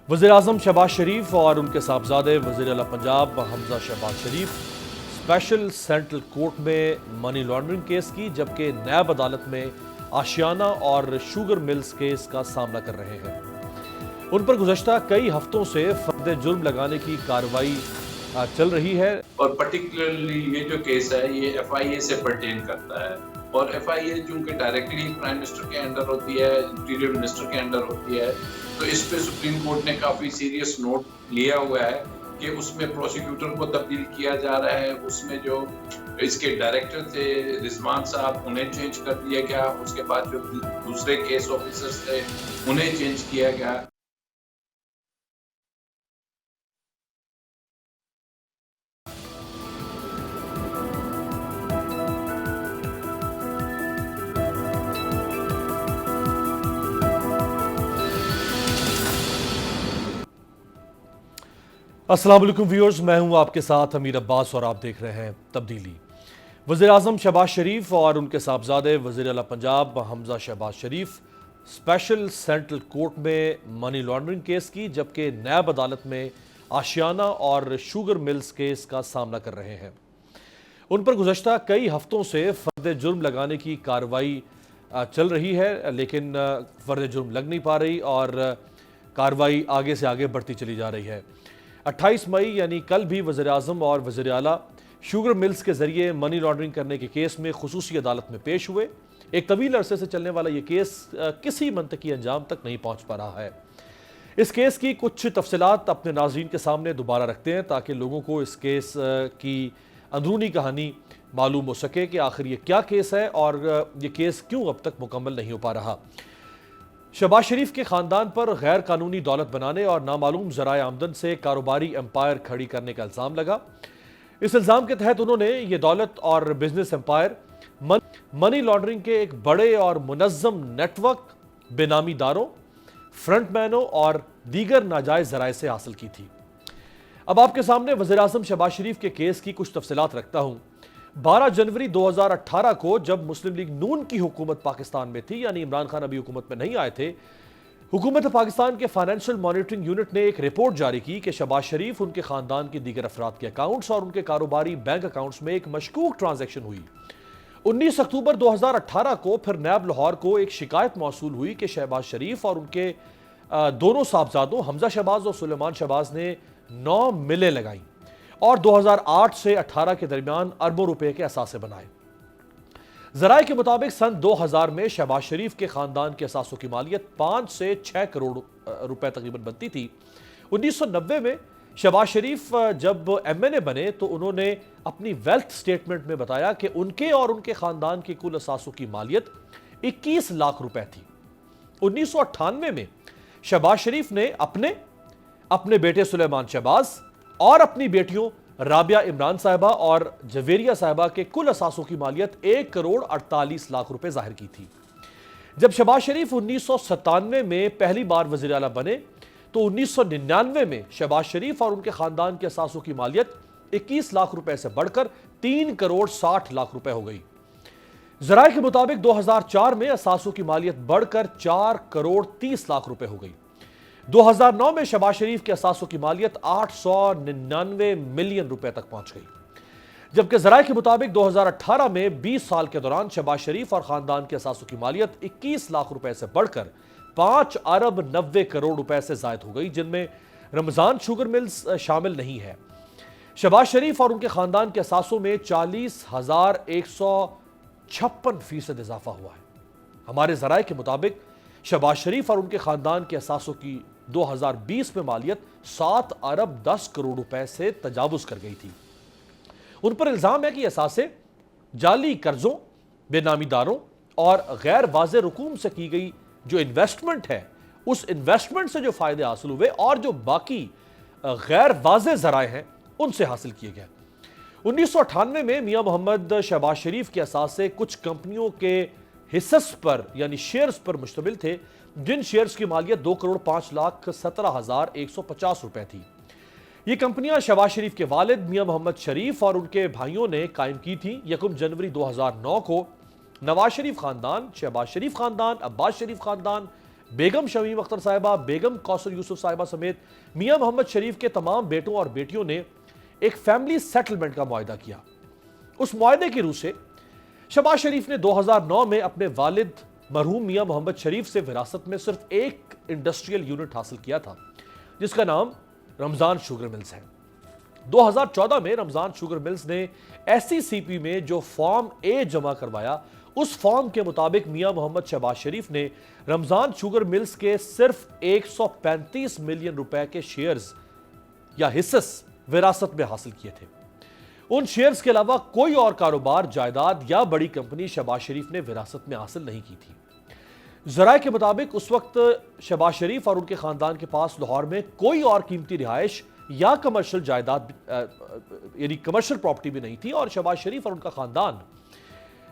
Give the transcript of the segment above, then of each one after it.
वज़ीर-ए-आज़म शहबाज शरीफ और उनके साहबजादे वज़ीर आला पंजाब हमजा शहबाज शरीफ स्पेशल सेंट्रल कोर्ट में मनी लॉन्ड्रिंग केस की, जबकि नैब अदालत में आशियाना और शुगर मिल्स केस का सामना कर रहे हैं। उन पर गुज़श्ता कई हफ्तों से फर्द जुर्म लगाने की कार्रवाई चल रही है और पर्टिकुलरली ये जो केस है ये FIA से पर्टेन करता है और FIA चूंकि डायरेक्टली प्राइम मिनिस्टर के अंडर होती है, इंटीरियर मिनिस्टर के अंडर होती है, तो इस पे सुप्रीम कोर्ट ने काफ़ी सीरियस नोट लिया हुआ है कि उसमें प्रोसिक्यूटर को तब्दील किया जा रहा है। उसमें जो इसके डायरेक्टर थे रिजवान साहब, उन्हें चेंज कर दिया गया। उसके बाद जो दूसरे केस ऑफिसर्स थे उन्हें चेंज किया गया। अस्सलाम वालेकुम व्यूअर्स, मैं हूं आपके साथ अमीर अब्बास और आप देख रहे हैं तब्दीली। वज़ीर-ए-आज़म शहबाज शरीफ और उनके साहबजादे वज़ीर आला पंजाब हमजा शहबाज शरीफ स्पेशल सेंट्रल कोर्ट में मनी लॉन्ड्रिंग केस की, जबकि नैब अदालत में आशियाना और शुगर मिल्स केस का सामना कर रहे हैं। उन पर गुज़श्ता कई हफ्तों से फर्द जुर्म लगाने की कार्रवाई चल रही है, लेकिन फर्द जुर्म लग नहीं पा रही और कार्रवाई आगे से आगे बढ़ती चली जा रही है। 28 मई यानी कल भी वज़ीर-ए-आज़म और वज़ीर आला शुगर मिल्स के ज़रिए मनी लॉन्ड्रिंग करने के केस में खुसूसी अदालत में पेश हुए। एक तवील अरसे से चलने वाला ये केस किसी मंतकी अंजाम तक नहीं पहुँच पा रहा है। इस केस की कुछ तफसीलात अपने नाज़रीन के सामने दोबारा रखते हैं ताकि लोगों को इस केस की अंदरूनी कहानी मालूम हो सके कि आखिर ये क्या केस है और ये केस क्यों अब तक मुकम्मल नहीं हो पा रहा। शहबाज शरीफ के ख़ानदान पर गैर कानूनी दौलत बनाने और नामालूम ज़राए आमदन से कारोबारी एम्पायर खड़ी करने का इल्ज़ाम लगा। इस इल्ज़ाम के तहत उन्होंने ये दौलत और बिजनेस एम्पायर मनी लॉन्ड्रिंग के एक बड़े और मुनज़्ज़म नेटवर्क बेनामीदारों, फ्रंटमैनों और दीगर नाजायज़ ज़राए से हासिल की थी। अब आपके सामने वज़ीर-ए-आज़म शहबाज शरीफ के केस की कुछ तफसीलात रखता हूँ। 12 जनवरी 2018 को जब मुस्लिम लीग नून की हुकूमत पाकिस्तान में थी, यानी इमरान खान अभी हुकूमत में नहीं आए थे, हुकूमत पाकिस्तान के फाइनेंशियल मॉनिटरिंग यूनिट ने एक रिपोर्ट जारी की कि शहबाज शरीफ, उनके खानदान के दीगर अफराद के अकाउंट्स और उनके कारोबारी बैंक अकाउंट्स में एक मशकूक ट्रांजैक्शन हुई। 19 अक्टूबर 2018 को फिर नैब लाहौर को एक शिकायत मौसूल हुई कि शहबाज शरीफ और उनके दोनों साहबजादों हमजा शहबाज और सुलेमान शहबाज ने 9 मिलें लगाई और 2008 से 18 के दरमियान अरबों रुपए के असासे बनाए। जराए के मुताबिक सन 2000 में शहबाज शरीफ के खानदान के असासों की मालियत 5 से 6 करोड़ रुपए तकरीबन बनती थी। 1990 में शहबाज शरीफ जब MNA बने तो उन्होंने अपनी वेल्थ स्टेटमेंट में बताया कि उनके और उनके खानदान के कुल असासों की मालियत 21 लाख रुपए थी। 1998 में शहबाज शरीफ ने अपने बेटे सुलेमान शहबाज और अपनी बेटियों राबिया इमरान साहिबा और जवेरिया साहिबा के कुल असासों की मालियत 1 करोड़ 48 लाख रुपए जाहिर की थी। जब शहबाज शरीफ 1997 में पहली बार वज़ीर आला बने तो 1999 में शहबाज शरीफ और उनके खानदान के असासों की मालियत 21 लाख रुपए से बढ़कर 3 करोड़ 60 लाख रुपए हो गई। ज़राए के मुताबिक 2004 में असासों की मालियत बढ़कर 4 करोड़ 30 लाख रुपए हो गई। 2009 में शहबाज शरीफ के असासों की मालियत 899 मिलियन रुपए तक पहुंच गई, जबकि ज़राए के मुताबिक 2018 में 20 साल के दौरान शहबाज शरीफ और खानदान के असासों की मालियत 21 लाख रुपए से बढ़कर 5 अरब 90 करोड़ रुपए से जायद हो गई, जिनमें रमजान शुगर मिल्स शामिल नहीं है। शहबाज शरीफ और उनके खानदान के असासों में 40,156% इजाफा हुआ है। हमारे ज़राए के मुताबिक शहबाज शरीफ और उनके खानदान के असासों की 2020 में मालियत 7 अरब 10 करोड़ रुपए से तजावुज कर गई थी। उन पर इल्जाम है कि असासे जाली कर्जों, बेनामीदारों और गैर वाज़े रकूम से की गई जो इन्वेस्टमेंट है, उस इन्वेस्टमेंट से जो फायदे हासिल हुए और जो बाकी गैर वाज़े ज़राए हैं उनसे हासिल किए गए। 1998 में मियां मोहम्मद शहबाज शरीफ के असासे कुछ कंपनियों के हिस्सस पर यानी शेयर्स पर मुश्तमिल थे, जिन शेयर्स की मालियत 2 करोड़ 5,17,150 रुपए थी। ये कंपनियां शहबाज शरीफ के वालिद मियां मोहम्मद शरीफ और उनके भाइयों ने कायम की थी। 1 जनवरी 2009 को नवाज शरीफ खानदान, शहबाज शरीफ खानदान, अब्बास शरीफ खानदान, بیگم شمیم اختر صاحبہ، بیگم کوثر یوسف صاحبہ سمیت میاں محمد شریف کے تمام بیٹوں اور بیٹیوں نے ایک فیملی سیٹلمنٹ کا معاہدہ کیا۔ اس معاہدے کی روح سے شہباز شریف نے 2009 میں اپنے والد مرحوم میاں محمد شریف سے وراثت میں صرف ایک انڈسٹریل یونٹ حاصل کیا تھا، جس کا نام رمضان شوگر ملز ہے۔ 2014 میں رمضان شوگر ملز نے SCCP میں جو فارم اے جمع کروایا، اس فارم کے مطابق میاں محمد شہباز شریف نے رمضان شوگر ملز کے صرف 135 ملین روپے کے شیئرز یا حصص وراثت میں حاصل کیے تھے۔ ان شیئرز کے علاوہ کوئی اور کاروبار، جائیداد یا بڑی کمپنی شہباز شریف نے وراثت میں حاصل نہیں کی تھی۔ ذرائع کے مطابق اس وقت شہباز شریف اور ان کے خاندان کے پاس لاہور میں کوئی اور قیمتی رہائش یا کمرشل جائیداد یعنی کمرشل پراپرٹی بھی نہیں تھی، اور شہباز شریف اور ان کا خاندان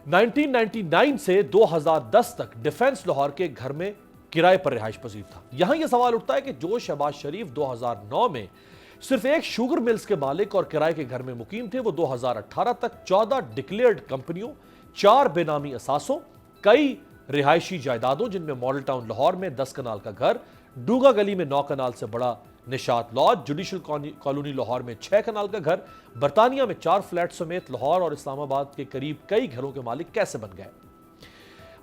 1999 سے 2010 تک ڈیفنس لاہور کے گھر میں کرائے پر رہائش پذیر تھا۔ یہاں یہ سوال اٹھتا ہے کہ جو شہباز شریف 2009 میں صرف ایک شوگر ملز کے مالک اور کرائے کے گھر میں مقیم تھے، وہ 2018 تک 14 ڈکلیئرڈ کمپنیوں، 4 بے نامی اثاثوں، کئی رہائشی جائیدادوں جن میں ماڈل ٹاؤن لاہور میں 10 کنال کا گھر، ڈوگا گلی میں 9 کنال سے بڑا نشاط لاج، جوڈیشل کالونی لاہور میں 6 کنال کا گھر، برطانیہ میں 4 فلیٹ سمیت لاہور اور اسلام آباد کے قریب کئی گھروں کے مالک کیسے بن گئے؟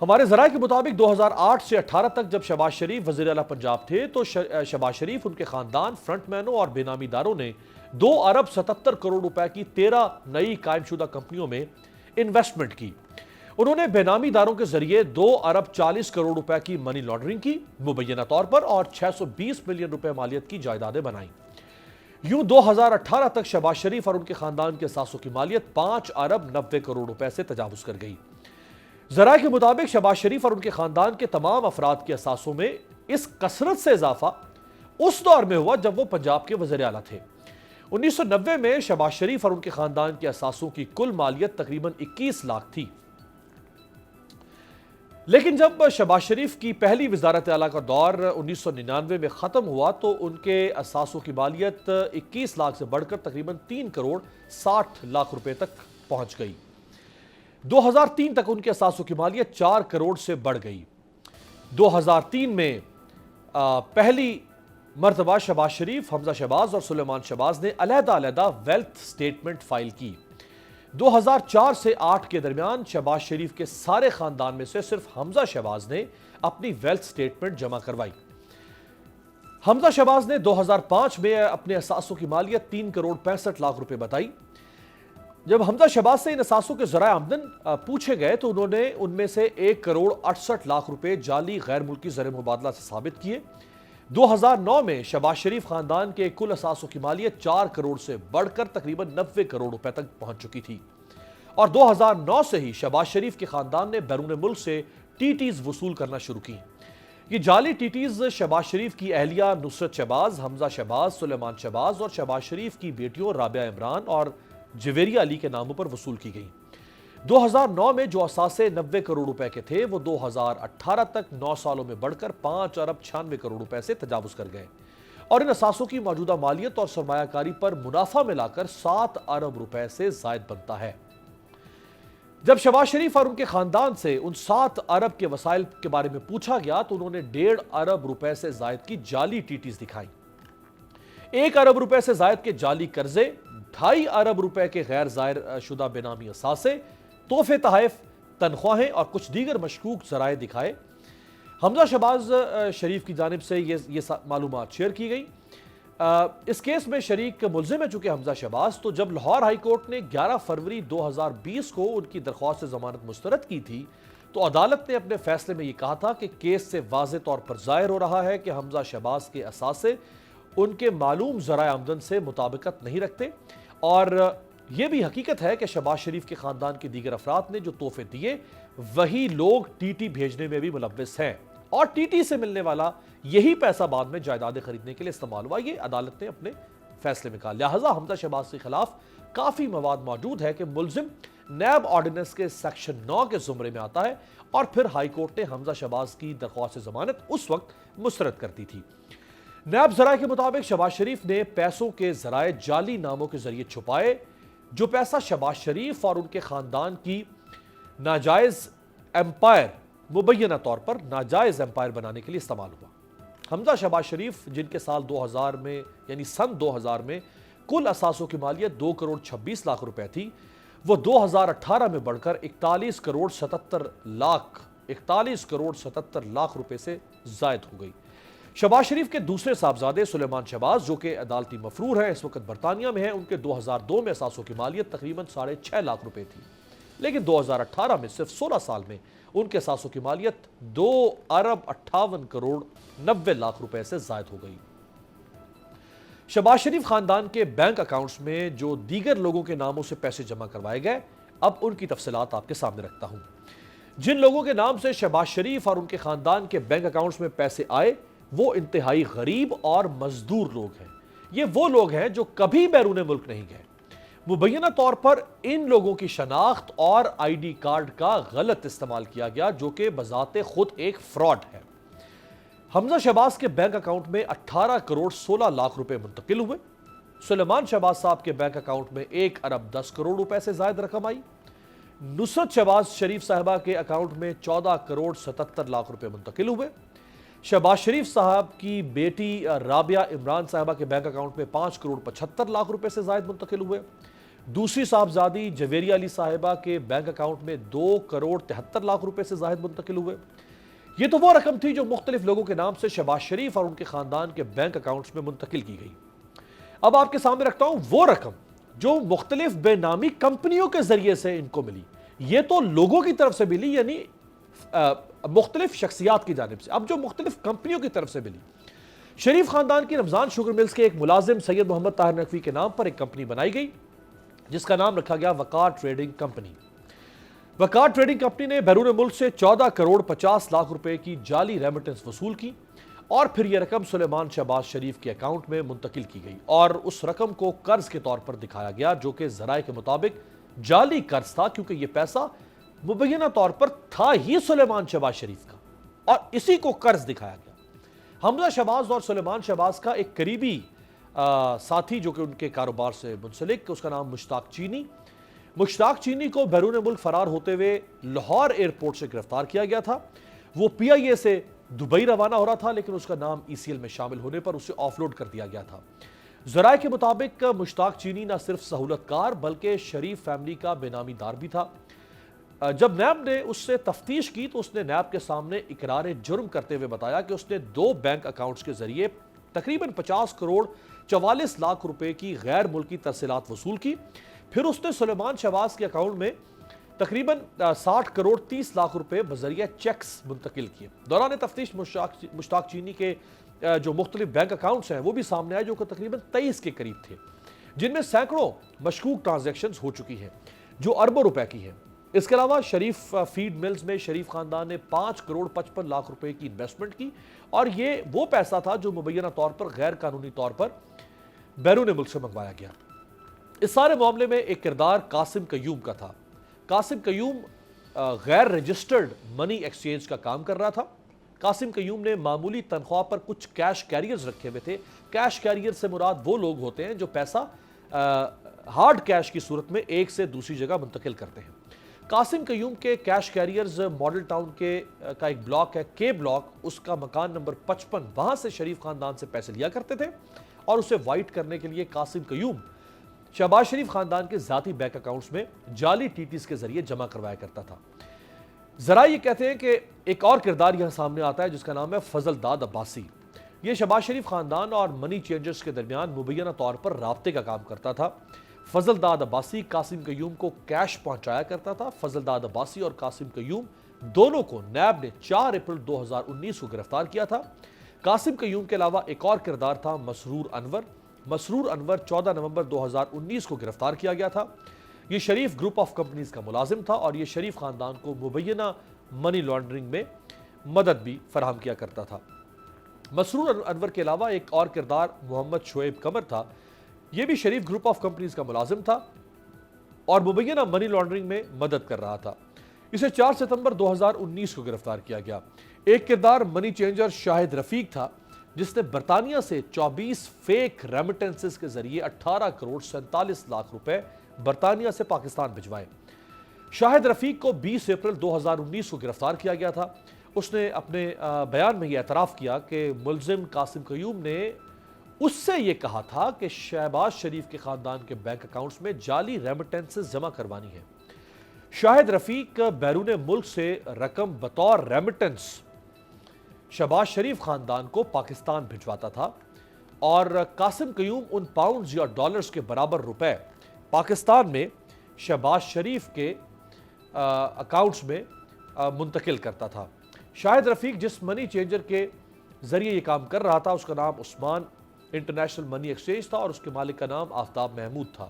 ہمارے ذرائع کے مطابق 2008 سے 18 تک جب شہباز شریف وزیر اعلیٰ پنجاب تھے تو شہباز شریف، ان کے خاندان، فرنٹ مینوں اور بے نامی داروں نے 2 ارب 77 کروڑ روپے کی 13 نئی قائم شدہ کمپنیوں میں انویسٹمنٹ کی۔ انہوں نے بے نامی داروں کے ذریعے 2 ارب 40 کروڑ روپے کی منی لانڈرنگ کی مبینہ طور پر اور 620 ملین روپے مالیت کی جائیدادیں بنائیں۔ یوں 2018 تک شہباز شریف اور ان کے خاندان کے اثاثوں کی مالیت 5 ارب 90 کروڑ روپے سے تجاوز کر گئی۔ ذرائع کے مطابق شہباز شریف اور ان کے خاندان کے تمام افراد کے اثاثوں میں اس کثرت سے اضافہ اس دور میں ہوا جب وہ پنجاب کے وزیر اعلیٰ تھے۔ 1990 میں شہباز شریف اور ان کے خاندان کے اثاثوں کی کل مالیت تقریباً 21 لاکھ تھی، لیکن جب شہباز شریف کی پہلی وزارت اعلیٰ کا دور 1999 میں ختم ہوا تو ان کے اثاثوں کی مالیت 21 لاکھ سے بڑھ کر تقریباً 3 کروڑ 60 لاکھ روپے تک پہنچ گئی۔ 2003 تک ان کے اثاثوں کی مالیت 4 کروڑ سے بڑھ گئی۔ 2003 میں پہلی مرتبہ شہباز شریف، حمزہ شہباز اور سلیمان شہباز نے علیحدہ علیحدہ ویلتھ سٹیٹمنٹ فائل کی۔ 2004 سے 8 کے درمیان شہباز شریف کے سارے خاندان میں سے صرف حمزہ شہباز نے اپنی ویلتھ سٹیٹمنٹ جمع کروائی۔ حمزہ شہباز نے 2005 میں اپنے اثاثوں کی مالیت 3 کروڑ 65 لاکھ روپے بتائی۔ جب حمزہ شہباز سے ان اثاثوں کے ذرائع آمدن پوچھے گئے تو انہوں نے ان میں سے 1 کروڑ 68 لاکھ روپے جعلی غیر ملکی زر مبادلہ سے ثابت کیے۔ 2009 میں شہباز شریف خاندان کے کل اثاثوں کی مالیت 4 کروڑ سے بڑھ کر تقریباً 90 کروڑ روپے تک پہنچ چکی تھی، اور 2009 سے ہی شہباز شریف کے خاندان نے بیرون ملک سے TTs وصول کرنا شروع کی۔ یہ جعلی TTs شہباز شریف کی اہلیہ نصرت شہباز، حمزہ شہباز، سلیمان شہباز اور شہباز شریف کی بیٹیوں رابعہ عمران اور جویریہ علی کے ناموں پر وصول کی گئیں۔ 2009 میں جو اثاثے 90 کروڑ روپے کے تھے وہ 2018 تک 9 سالوں میں بڑھ کر 5 ارب 96 کروڑ روپے سے تجاوز کر گئے، اور ان اثاثوں کی موجودہ مالیت اور سرمایہ کاری پر منافع ملا کر 7 ارب روپے سے زائد بنتا ہے۔ جب شہباز شریف اور ان کے خاندان سے ان 7 ارب کے وسائل کے بارے میں پوچھا گیا تو انہوں نے 1.5 ارب روپے سے زائد کی جعلی TTs دکھائیں۔ 1 ارب روپے سے زائد کے جعلی قرضے، 2.5 ارب روپے کے غیر ظاہر شدہ بے نامی اثاثے، تحفے تحائف، تنخواہیں اور کچھ دیگر مشکوک ذرائع دکھائے۔ حمزہ شہباز شریف کی جانب سے یہ معلومات شیئر کی گئی۔ اس کیس میں شریک ملزم ہے چونکہ حمزہ شہباز، تو جب لاہور ہائی کورٹ نے 11 فروری 2020 کو ان کی درخواست ضمانت مسترد کی تھی تو عدالت نے اپنے فیصلے میں یہ کہا تھا کہ کیس سے واضح طور پر ظاہر ہو رہا ہے کہ حمزہ شہباز کے اثاثے ان کے معلوم ذرائع آمدن سے مطابقت نہیں رکھتے، اور یہ بھی حقیقت ہے کہ شہباز شریف کے خاندان کے دیگر افراد نے جو تحفے دیے وہی لوگ TT بھیجنے میں بھی ملوث ہیں، اور TT سے ملنے والا یہی پیسہ بعد میں جائیدادیں خریدنے کے لیے استعمال ہوا۔ یہ عدالت نے اپنے فیصلے میں کہا۔ لہٰذا حمزہ شہباز کے خلاف کافی مواد موجود ہے کہ ملزم نیب آرڈیننس کے سیکشن 9 کے زمرے میں آتا ہے، اور پھر ہائی کورٹ نے حمزہ شہباز کی درخواست ضمانت اس وقت مسترد کر دی تھی۔ نیب ذرائع کے مطابق شہباز شریف نے پیسوں کے ذرائع جعلی ناموں کے ذریعے چھپائے، جو پیسہ شہباز شریف اور ان کے خاندان کی ناجائز ایمپائر मुबैना तौर पर नाजायज एम्पायर बनाने के लिए इस्तेमाल हुआ। हमजा शहबाज शरीफ, जिनके साल 2000 में यानी सन 2000 में कुल असासों की मालियत 2 करोड़ 26 लाख रुपए थी, वो 2018 में बढ़कर 41 करोड़ 77 लाख रुपए से जायद हो गई। शहबाज शरीफ के दूसरे साहबजादे सुलेमान शहबाज, जो कि अदालती मफरूर है, इस वक्त बरतानिया में है, उनके 2002 में असासों की मालियत तकरीबन 6.5 लाख रुपए थी, लेकिन 2018 में सिर्फ 16 साल में उनके असासों की मालियत 2 अरब 58 करोड़ 90 लाख रुपए से जायद हो गई। शहबाज शरीफ खानदान के बैंक अकाउंट्स में जो दीगर लोगों के नामों से पैसे जमा करवाए गए, अब उनकी तफसीलात आपके सामने रखता हूं। जिन लोगों के नाम से शहबाज शरीफ और उनके खानदान के बैंक अकाउंट्स में पैसे आए, वो इंतहाई गरीब और मजदूर लोग हैं। ये वो लोग हैं जो कभी बैरून मुल्क नहीं गए। मुबैना तौर पर इन लोगों की शनाख्त और ID कार्ड का गलत इस्तेमाल किया गया, जो कि बजाते खुद एक फ्रॉड है। हमजा शहबाज के बैंक अकाउंट में 18 करोड़ 16 लाख रुपए मुंतकिल हुए। सुलेमान शहबाज साहब के बैंक अकाउंट में 1 अरब 10 करोड़ रुपए से जायद रकम आई। नुसरत शहबाज शरीफ साहबा के अकाउंट में 14 करोड़ 77 लाख रुपए मुंतकिल हुए। शहबाज शरीफ साहब की बेटी राबिया इमरान साहबा के बैंक अकाउंट में 5 करोड़ 75 लाख रुपए से जायद मुंतकिल हुए। दूसरी साहबजादी जवेरिया अली साहिबा के बैंक अकाउंट में 2 करोड़ 73 लाख रुपए से जायद मुंतकिल हुए। ये तो वो रकम थी जो मुख्तलिफ लोगों के नाम से शहबाज शरीफ और उनके खानदान के बैंक अकाउंट्स में मुंतकिल की गई। अब आपके सामने रखता हूं वो रकम जो मुख्तलिफ बेनामी कंपनियों के जरिए से इनको मिली। ये तो लोगों की तरफ से मिली, यानी मुख्तलिफ शख्सियात की जानिब से। अब जो मुख्तलिफ कंपनियों की तरफ से मिली, शरीफ खानदान की रमजान शुगर मिल्स के एक मुलाजिम सैयद मोहम्मद ताहिर नकवी के नाम पर एक कंपनी बनाई गई, जिसका नाम रखा गया वकार ट्रेडिंग कंपनी। वकार ट्रेडिंग कंपनी ने बैरून मुल्क से 14 करोड़ 50 लाख रुपए की जाली रेमिटेंस वसूल की और फिर यह रकम सुलेमान शहबाज शरीफ के अकाउंट में मुंतकिल की गई और उस रकम को कर्ज के तौर पर दिखाया गया, जो कि ज़राए के मुताबिक जाली कर्ज था, क्योंकि यह पैसा मुबैना तौर पर था ही सुलेमान शहबाज शरीफ का और इसी को कर्ज दिखाया गया। हमजा शहबाज और सुलेमान शहबाज का एक करीबी साथी, जो कि उनके कारोबार से मुंसलिक, उसका नाम मुश्ताक चीनी को बैरून मुल्क फरार होते हुए लाहौर एयरपोर्ट से गिरफ्तार किया गया था। वो PIA से दुबई रवाना हो रहा था, लेकिन उसका नाम ECL में शामिल होने पर उसे ऑफलोड कर दिया गया था। ज़राए के मुताबिक मुश्ताक चीनी न सिर्फ सहूलतकार बल्कि शरीफ फैमिली का बेनामीदार भी था। जब नैब ने उससे तफ्तीश की तो उसने नैब के सामने इकरार जुर्म करते हुए बताया कि उसने 2 बैंक अकाउंट्स के जरिए तकरीबन 50 करोड़ 44 लाख रुपए की गैर मुल्की तरसीलात वसूल की। फिर उसने सुलेमान शहबाज के अकाउंट में तकरीबन 60 करोड़ 30 लाख रुपए बजरिया चेक्स मुंतकिल किए। दौरान तफ्तीश मुश्ताक चीनी के जो मुख्तलिफ बैंक अकाउंट्स हैं वो भी सामने आए, जो कि तकरीबन 23 के करीब थे, जिनमें सैकड़ों मशकूक ट्रांजैक्शंस हो चुकी हैं जो अरबों रुपए की हैं। इसके अलावा शरीफ फीड मिल्स में शरीफ खानदान ने 5 करोड़ 55 लाख रुपए की इन्वेस्टमेंट की और ये वो पैसा था जो मुबैना तौर पर गैर कानूनी तौर पर बैरून मुल्क से मंगवाया गया। इस सारे मामले में एक किरदार कासिम कयूम का था। कासिम कयूम गैर रजिस्टर्ड मनी एक्सचेंज का काम कर रहा था। कासिम कयूम ने मामूली तनख्वाह पर कुछ कैश कैरियर्स रखे हुए थे। कैश कैरियर से मुराद वो लोग होते हैं जो पैसा हार्ड कैश की सूरत में एक से दूसरी जगह मुंतकिल करते हैं। कासिम कयूम के कैश कैरियर्स मॉडल टाउन का एक ब्लॉक है, के ब्लॉक, उसका मकान नंबर 55, वहां से शरीफ खानदान से पैसे लिया करते थे और उसे वाइट करने के लिए कासिम कयूम शहबाज शरीफ खानदान के जाती बैंक अकाउंट्स में जाली TTs के जरिए जमा करवाया करता था। जरा ये कहते हैं कि एक और किरदार यहां सामने आता है जिसका नाम है फजल दाद अब्बासी। यह शहबाज शरीफ खानदान और मनी चेंजर्स के दरमियान मुबैना तौर पर राब्ते का काम करता था। फजल दाद अब्बासी कासिम कयूम को कैश पहुंचाया करता था। फजल दाद अब्बासी और कासिम कयूम दोनों को नैब ने 4 अप्रैल 2019 को गिरफ्तार किया था। कासिम कयूम के अलावा एक और किरदार था मसरूर अनवर। मसरूर अनवर 14 नवंबर 2019 को गिरफ्तार किया गया था। यह शरीफ ग्रुप ऑफ कंपनीज का मुलाजिम था और यह शरीफ खानदान को मुबैना मनी लॉन्ड्रिंग में मदद भी फराहम किया करता था। मसरूर अनवर के अलावा एक और किरदार मोहम्मद शोएब कमर था। यह भी शरीफ ग्रुप ऑफ कंपनीज का मुलाजिम था और मुबैना मनी लॉन्ड्रिंग में मदद कर रहा था। इसे 4 सितंबर 2019 को गिरफ्तार किया गया। एक किरदार मनी चेंजर शाहिद रफीक था, जिसने बरतानिया से 24 फेक रेमिटेंसेस के जरिए 18 करोड़ 47 लाख रुपए बरतानिया से पाकिस्तान भिजवाए। شاہد رفیق کو 20 اپریل 2019 کو گرفتار کیا گیا تھا۔ اس نے اپنے بیان میں یہ اعتراف کیا کہ ملزم قاسم قیوم نے اس سے یہ کہا تھا کہ شہباز شریف کے خاندان کے بینک اکاؤنٹس میں جعلی ریمیٹنسز جمع کروانی ہے۔ شاہد رفیق بیرون ملک سے رقم بطور ریمیٹنس شہباز شریف خاندان کو پاکستان بھجواتا تھا اور قاسم قیوم ان پاؤنڈز یا ڈالرز کے برابر روپے پاکستان میں شہباز شریف کے اکاؤنٹس میں منتقل کرتا تھا۔ شاہد رفیق جس منی چینجر کے ذریعے یہ کام کر رہا تھا اس کا نام عثمان انٹرنیشنل منی ایکسچینج تھا اور اس کے مالک کا نام آفتاب محمود تھا۔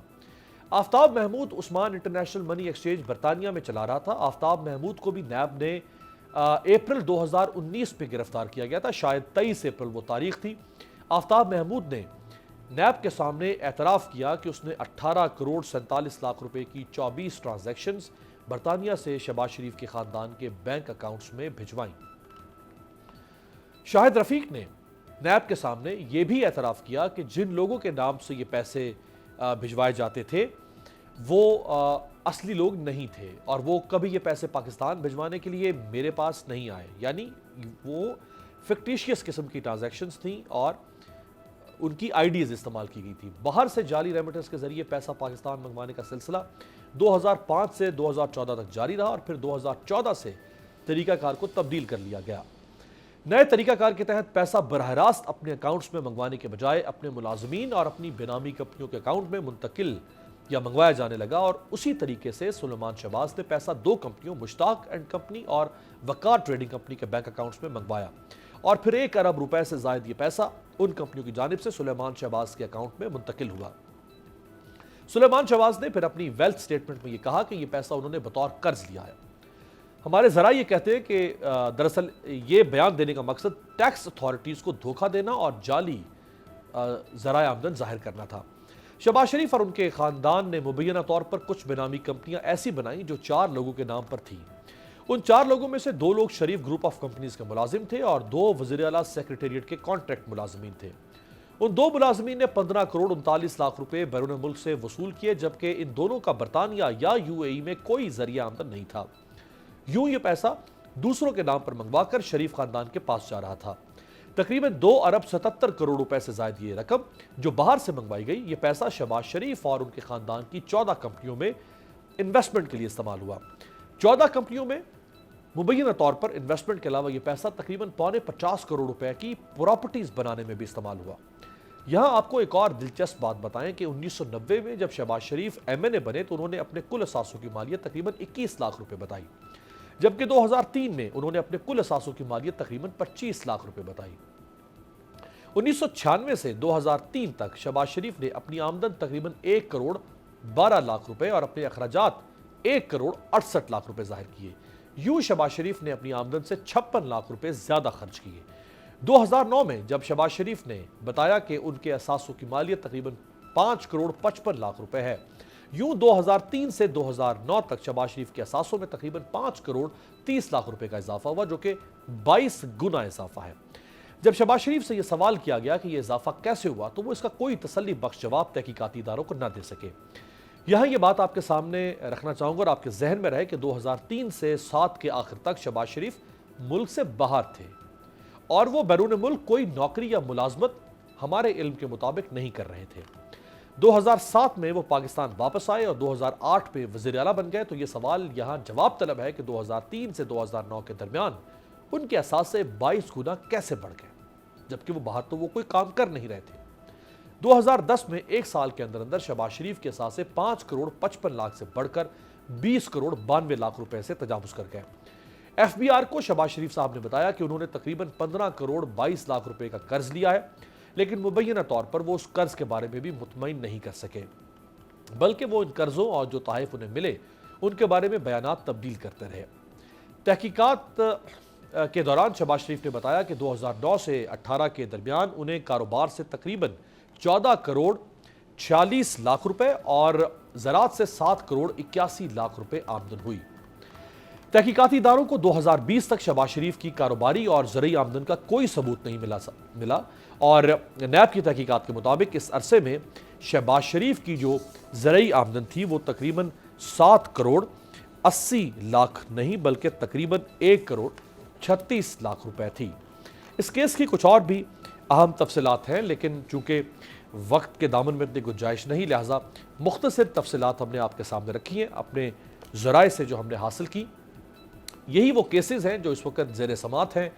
آفتاب محمود عثمان انٹرنیشنل منی ایکسچینج برطانیہ میں چلا رہا تھا۔ آفتاب محمود کو بھی نیب نے اپریل 2019 میں گرفتار کیا گیا تھا، شاید 23 اپریل وہ تاریخ تھی۔ آفتاب محمود نے نیب کے سامنے اعتراف کیا کہ اس نے 18 کروڑ 47 لاکھ روپے کی 24 ٹرانزیکشنز برطانیہ سے شہباز شریف کے خاندان کے بینک اکاؤنٹس میں بھجوائیں۔ شاہد رفیق نے نیب کے سامنے یہ بھی اعتراف کیا کہ جن لوگوں کے نام سے یہ پیسے بھجوائے جاتے تھے وہ اصلی لوگ نہیں تھے اور وہ کبھی یہ پیسے پاکستان بھجوانے کے لیے میرے پاس نہیں آئے، یعنی وہ فکٹیشیس قسم کی ٹرانزیکشنز تھیں اور ان کی آئی ڈیز استعمال کی گئی تھی۔ باہر سے جعلی ریمیٹنس کے ذریعے پیسہ پاکستان منگوانے کا سلسلہ 2005 سے 2014 تک جاری رہا اور پھر 2014 سے طریقہ کار کو تبدیل کر لیا گیا۔ نئے طریقہ کار کے تحت پیسہ براہ راست اپنے اکاؤنٹس میں منگوانے کے بجائے اپنے ملازمین اور اپنی بینامی کمپنیوں کے اکاؤنٹ میں منتقل یا منگوایا جانے لگا اور اسی طریقے سے سلیمان شہباز نے پیسہ دو کمپنیوں مشتاق اینڈ کمپنی اور وقار ٹریڈنگ کمپنی کے بینک اکاؤنٹس میں منگوایا اور پھر 1 ارب روپے سے زائد یہ پیسہ ان کمپنیوں کی جانب سے سلیمان شہباز کے اکاؤنٹ میں منتقل ہوا۔ سلیمان شہباز نے پھر اپنی ویلتھ سٹیٹمنٹ میں یہ کہا کہ یہ پیسہ انہوں نے بطور قرض لیا ہے۔ ہمارے ذرائع یہ کہتے ہیں کہ دراصل یہ بیان دینے کا مقصد ٹیکس اتھارٹیز کو دھوکہ دینا اور جعلی ذرائع آمدن ظاہر کرنا تھا۔ شہباز شریف اور ان کے خاندان نے مبینہ طور پر کچھ بینامی کمپنیاں ایسی بنائیں جو 4 لوگوں کے نام پر تھیں۔ ان 4 لوگوں میں سے 2 لوگ شریف گروپ آف کمپنیز کے ملازم تھے اور 2 وزیر اعلیٰ سیکریٹریٹ کے کانٹریکٹ ملازمین تھے۔ ان 2 ملازمین نے 15 کروڑ 39 لاکھ روپے بیرون ملک سے وصول کیے جبکہ ان دونوں کا برطانیہ یا UAE میں کوئی ذریعہ آمدن نہیں تھا۔ یوں یہ پیسہ دوسروں کے نام پر منگوا کر شریف خاندان کے پاس جا رہا تھا۔ تقریباً 2 ارب 77 کروڑ روپے سے زائد یہ رقم جو باہر سے منگوائی گئی، یہ پیسہ شہباز شریف اور ان کے خاندان کی 14 کمپنیوں میں انویسٹمنٹ کے لیے استعمال ہوا۔ 14 کمپنیوں میں مبینہ طور پر انویسٹمنٹ کے علاوہ یہ پیسہ تقریباً 50 کروڑ روپے کی پراپرٹیز بنانے میں بھی استعمال ہوا۔ یہاں آپ کو ایک اور دلچسپ بات بتائیں کہ 1990 میں جب شہباز شریف MNA بنے تو انہوں نے اپنے کل اثاثوں کی مالیت تقریباً 21 لاکھ روپے بتائی، جبکہ 2003 میں انہوں نے اپنے کل اثاثوں کی مالیت تقریباً 25 لاکھ روپے بتائی۔ 1996 سے 2003 تک شہباز شریف نے اپنی آمدن تقریباً 1 کروڑ 12 لاکھ روپے اور اپنے اخراجات 1 کروڑ 68 لاکھ روپے ظاہر کیے۔ یوں شہباز شریف نے اپنی آمدن سے 56 لاکھ روپے زیادہ خرچ کیے۔ 2009 میں جب شہباز شریف نے بتایا کہ ان کے اثاثوں کی مالیت تقریباً 5 کروڑ 55 لاکھ روپے ہے، یوں 2003 سے 2009 تک شہباز شریف کے اثاثوں میں تقریباً 5 کروڑ 30 لاکھ روپے کا اضافہ ہوا جو کہ 22 گنا اضافہ ہے۔ جب شہباز شریف سے یہ سوال کیا گیا کہ یہ اضافہ کیسے ہوا تو وہ اس کا کوئی تسلی بخش جواب تحقیقاتی اداروں کو نہ دے سکے۔ یہاں یہ بات آپ کے سامنے رکھنا چاہوں گا اور آپ کے ذہن میں رہے کہ 2003 سے 7 کے آخر تک شہباز شریف ملک سے باہر تھے اور وہ بیرون ملک کوئی نوکری یا ملازمت ہمارے علم کے مطابق نہیں کر رہے تھے۔ 2007 میں وہ پاکستان واپس آئے اور 2008 میں وزیر اعلیٰ بن گئے، تو یہ سوال یہاں جواب طلب ہے کہ 2003 سے 2009 کے درمیان ان کے اثاثے 22 گنا کیسے بڑھ گئے جبکہ وہ باہر تو وہ کوئی کام کر نہیں رہے تھے۔ 2010 میں 1 سال کے اندر شہباز شریف کے اثاثے 5 کروڑ 55 لاکھ سے بڑھ کر 20 کروڑ 92 لاکھ روپے سے تجاوز کر گئے۔ FBR کو شہباز شریف صاحب نے بتایا کہ انہوں نے تقریباً 15 کروڑ 22 لاکھ روپے کا قرض لیا ہے، لیکن مبینہ طور پر وہ اس قرض کے بارے میں بھی مطمئن نہیں کر سکے، بلکہ وہ ان قرضوں اور جو تحائف انہیں ملے ان کے بارے میں بیانات تبدیل کرتے رہے۔ تحقیقات کے دوران شہباز شریف نے بتایا کہ 2009 سے 18 کے درمیان انہیں کاروبار سے تقریباً 14 کروڑ 46 لاکھ روپے اور زراعت سے 7 کروڑ 81 لاکھ روپے آمدن ہوئی۔ تحقیقاتی اداروں کو 2020 تک شہباز شریف کی کاروباری اور زرعی آمدن کا کوئی ثبوت نہیں ملا اور نیب کی تحقیقات کے مطابق اس عرصے میں شہباز شریف کی جو زرعی آمدن تھی وہ تقریباً 7 کروڑ 80 लाख नहीं बल्कि तकरीबन 1 करोड़ 36 लाख रुपए थी। इस केस की कुछ और भी अहम तफसीलात हैं, लेकिन चूंकि वक्त के दामन में इतनी गुंजाइश नहीं, लिहाजा मुख्तसर तफसीलात हमने आपके सामने रखी हैं अपने ज़राए से जो हमने हासिल की। यही वो केसेस हैं जो इस वक्त ज़ेर समात हैं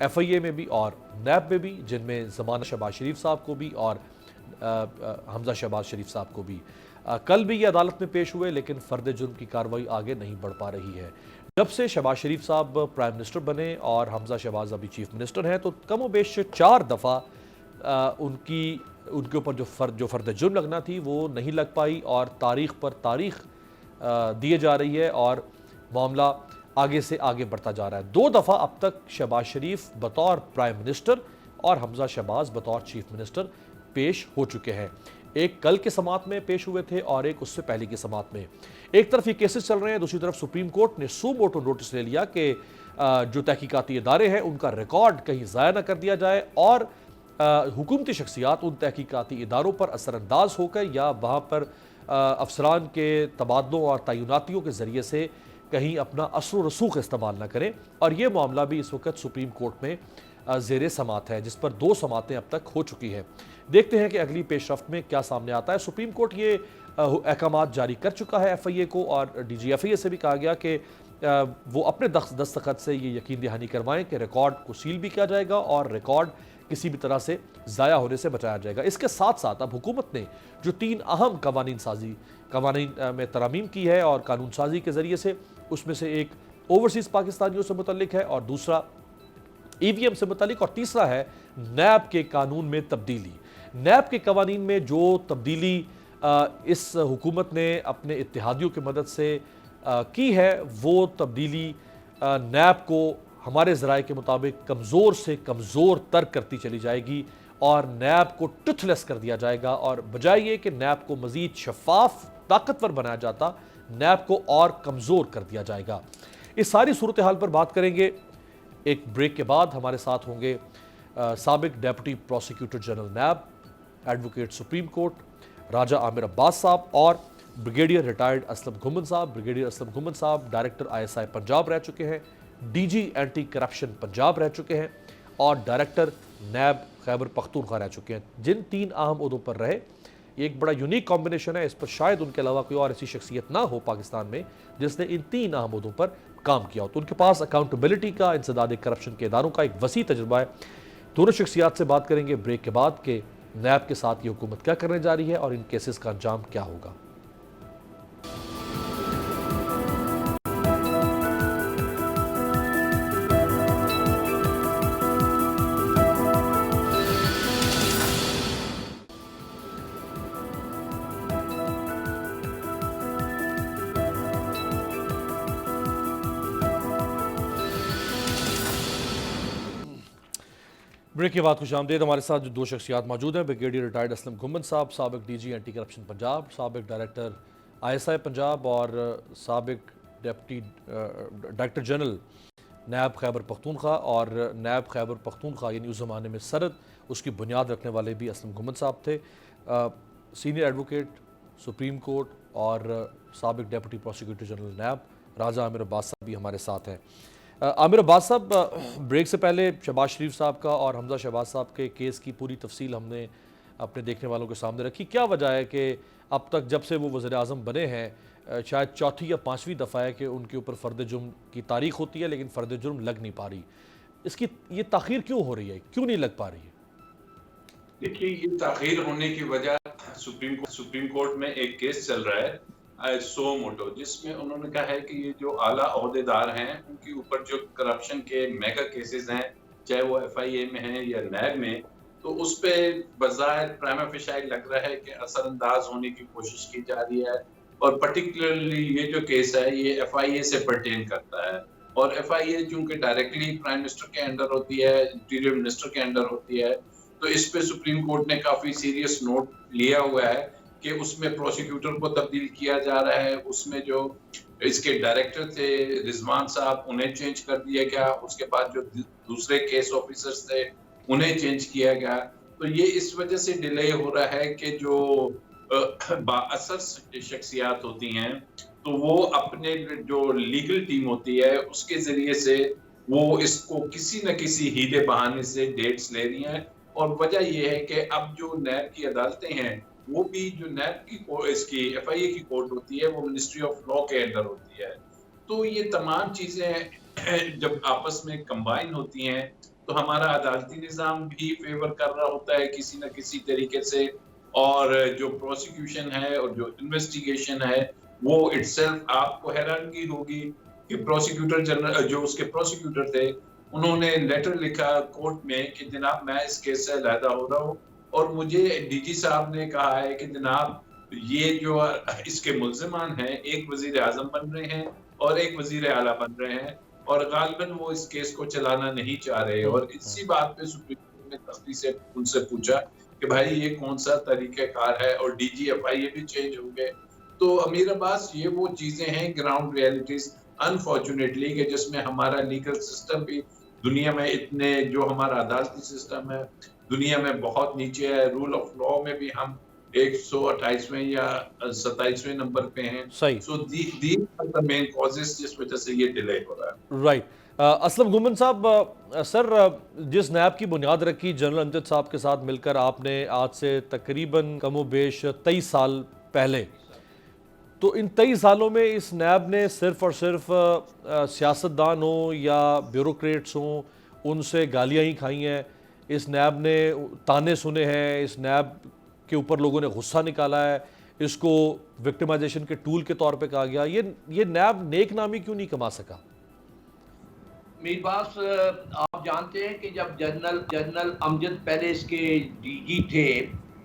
FIA में भी और नैब में भी, जिनमें ज़मानत शहबाज शरीफ साहब को भी और हमजा शहबाज शरीफ साहब को भी कल भी ये अदालत में पेश हुए, लेकिन फ़र्द जुर्म की कार्रवाई आगे नहीं बढ़ पा रही है। जब से शहबाज शरीफ साहब प्राइम मिनिस्टर बने और हमजा शहबाज अभी चीफ मिनिस्टर हैं, तो कम व बेश 4 दफ़ा उनके ऊपर जो फ़र्द जुर्म लगना थी वो नहीं लग पाई और तारीख़ पर तारीख़ दिए जा रही है और मामला आगे से आगे बढ़ता जा रहा है। 2 दफ़ा अब तक शहबाज शरीफ बतौर प्राइम मिनिस्टर और हमजा शहबाज बतौर चीफ मिनिस्टर पेश हो चुके हैं। एक कल के समात में पेश हुए थे और एक उससे पहले की समात में। एक तरफ ये केसेस चल रहे हैं, दूसरी तरफ सुप्रीम कोर्ट ने सू मोटो नोटिस ले लिया कि जो तहकीकाती इदारे हैं उनका रिकॉर्ड कहीं ज़ाया न कर दिया जाए और हुकूमती शख्सियात उन तहकीकाती इदारों पर असरअंदाज होकर या वहाँ पर अफसरान के तबादलों और तयनातियों के ज़रिए से कहीं अपना असर रसूख इस्तेमाल न करें। और ये मामला भी इस वक्त सुप्रीम कोर्ट में ज़ेर समात है, जिस पर 2 समातें अब तक हो चुकी हैं। देखते हैं कि अगली पेशरफ्त में क्या सामने आता है। सुप्रीम कोर्ट ये अहकामात जारी कर चुका है FIA को और DG FIA से भी कहा गया कि वो अपने दस्तखत से ये यकीन दहानी करवाएं कि रिकॉर्ड को सील भी किया जाएगा और रिकॉर्ड किसी भी तरह से ज़ाया होने से बचाया जाएगा। इसके साथ साथ अब हुकूमत ने जो 3 अहम कवानीन में तरमीम की है और कानून साजी के ज़रिए से, उसमें से एक ओवरसीज़ पाकिस्तानियों से मुतल्लिक है और दूसरा EVM से मुतल्लिक और तीसरा है नैब के कानून में तब्दीली। नैब के कवानीन में जो तब्दीली इस हुकूमत ने अपने इत्तेहादियों की मदद से की है, वो तब्दीली नैब को हमारे ज़राए के मुताबिक कमज़ोर से कमज़ोर तर करती चली जाएगी और नैब को टुथलेस कर दिया जाएगा और बजाय ये कि नैब को मज़ीद शफाफ ताकतवर बनाया जाता, नैब को और कमज़ोर कर दिया जाएगा। इस सारी सूरत हाल पर बात करेंगे। एक ब्रेक के बाद हमारे साथ होंगे साबिक डेप्यूटी प्रोसिक्यूटर जनरल नैब, एडवोकेट सुप्रीम कोर्ट राजा आमिर अब्बास साहब और ब्रिगेडियर रिटायर्ड असलम घुमन साहब। ब्रिगेडियर असलम घुमन साहब डायरेक्टर ISI पंजाब रह चुके हैं, DG एंटी करप्शन पंजाब रह चुके हैं और डायरेक्टर नैब खैबर पख्तूनख्वा रह चुके हैं। जिन 3 अहम ओहदों पर रहे, एक बड़ा यूनिक कॉम्बिनेशन है। इस पर शायद उनके अलावा कोई और ऐसी शख्सियत ना हो पाकिस्तान में जिसने इन 3 अहम ओहदों पर काम किया हो। तो उनके पास अकाउंटेबिलिटी का, इंसदाद करप्शन के इदारों का एक वसी तजुर्बा है। दोनों शख्सियात से बात करेंगे ब्रेक के बाद कि नैब के साथ ये हुकूमत क्या करने जा रही है और इन केसेस का अंजाम क्या होगा। ब्रेक के बाद खुश आमदेद। हमारे साथ जो 2 शख्सियात मौजूद हैं, ब्रिगेडियर रिटायर्ड असलम घुमन साहब, साबिक DG एंटी करप्शन पंजाब, साबिक डायरेक्टर ISI पंजाब और साबिक डेप्टी डायरेक्टर जनरल नैब खैबर पख्तूनख्वा और नैब खैबर पख्तूनख्वा यानी उस ज़माने में सरद, उसकी बुनियाद रखने वाले भी असलम घुमन साहब थे। सीनियर एडवोकेट सुप्रीम कोर्ट और साबिक डेप्यूटी प्रोसिक्यूटर जनरल नैब राजा आमिर अब्बास साहब भी हमारे साथ हैं। आमिर अब्बास साहब, ब्रेक से पहले शहबाज शरीफ साहब का और हमजा शहबाज साहब के केस की पूरी तफसील हमने अपने देखने वालों के सामने रखी। क्या वजह है कि अब तक जब से वो वज़ीर आज़म बने हैं, शायद 4थी या 5वीं दफ़ा है कि उनके ऊपर फ़र्द जुर्म की तारीख होती है लेकिन फ़र्द जुर्म लग नहीं पा रही? इसकी ये ताख़ीर क्यों हो रही है, क्यों नहीं लग पा रही है? देखिए, ये ताख़ीर होने की वजह सुप्रीम कोर्ट में एक केस चल रहा है सो मोटो, जिसमें उन्होंने कहा है कि ये जो आला ओहदेदार हैं उनके ऊपर जो करप्शन के मेगा केसेस हैं, चाहे वो FIA में हैं या नैब में, तो उस पे बज़ाहिर प्राइमा फेशी लग रहा है कि असरअंदाज होने की कोशिश की जा रही है। और पर्टिकुलरली ये जो केस है ये FIA से पर्टेन करता है और FIA चूंकि डायरेक्टली प्राइम मिनिस्टर के अंडर होती है, इंटीरियर मिनिस्टर के अंडर होती है, तो इस पे सुप्रीम कोर्ट ने काफी सीरियस नोट लिया हुआ है कि उसमें प्रोसिक्यूटर को तब्दील किया जा रहा है। उसमें जो इसके डायरेक्टर थे रिजवान साहब, उन्हें चेंज कर दिया गया। उसके बाद जो दूसरे केस ऑफिसर्स थे उन्हें चेंज किया गया। तो ये इस वजह से डिले हो रहा है कि जो बाअसर शख्सियात होती हैं, तो वो अपने जो लीगल टीम होती है उसके जरिए से वो इसको किसी न किसी हीले बहाने से डेट्स ले रही हैं। और वजह ये है कि अब जो नैब की अदालतें हैं वो भी जो नैब की इसकी एफआईए की कोर्ट होती है वो मिनिस्ट्री ऑफ लॉ के अंडर होती है। तो ये तमाम चीजें जब आपस में कंबाइन होती हैं तो हमारा अदालती निज़ाम भी फेवर कर रहा होता है किसी न किसी तरीके से, और जो प्रोसिक्यूशन है और जो इन्वेस्टिगेशन है वो इटसेल्फ आपको हैरानगी होगी कि प्रोसिक्यूटर जनरल जो उसके प्रोसिक्यूटर थे उन्होंने लेटर लिखा कोर्ट में कि जनाब मैं इस केस से अलहदा हो रहा हूँ, और मुझे डीजी साहब ने कहा है कि जनाब ये जो इसके मुल्जिमान हैं एक वजीर आजम बन रहे हैं और एक वजीर आला बन रहे हैं, और गालिबन वो इस केस को चलाना नहीं चाह रहे। और इसी बात पे सुप्रीम कोर्ट ने तफ्ती से उनसे पूछा कि भाई ये कौन सा तरीक़ेकार है, और डीजीएफआईए भी चेंज हो गए। तो अमीर अब्बास ये वो चीजें हैं ग्राउंड रियलिटीज अनफॉर्चुनेटली कि जिसमें हमारा लीगल सिस्टम भी दुनिया में इतने, जो हमारा अदालती सिस्टम है दुनिया में बहुत नीचे है। रूल ऑफ लॉ में भी हम 128वें या 27वें नंबर पे हैं। सही। So these are the main causes जिस वजह से ये डिले हो रहा है। राइट। असलम गुमन साहब, सर जिस नैब की बुनियाद रखी जनरल अमजद साहब के साथ मिलकर आपने आज से तकरीबन कमोबेश 23 साल पहले, तो इन 23 सालों में इस नैब ने सिर्फ और सिर्फ सियासतदान हो या ब्यूरोक्रेट्स हों उनसे गालियाँ ही खाई हैं। इस नैब ने ताने सुने हैं, इस नैब के ऊपर लोगों ने गुस्सा निकाला है, इसको विक्टिमाइजेशन के टूल के तौर पे कहा गया। ये नैब नेक नामी क्यों नहीं कमा सका? मेरे पास आप जानते हैं कि जब जनरल अमजद पहले इसके डीजी थे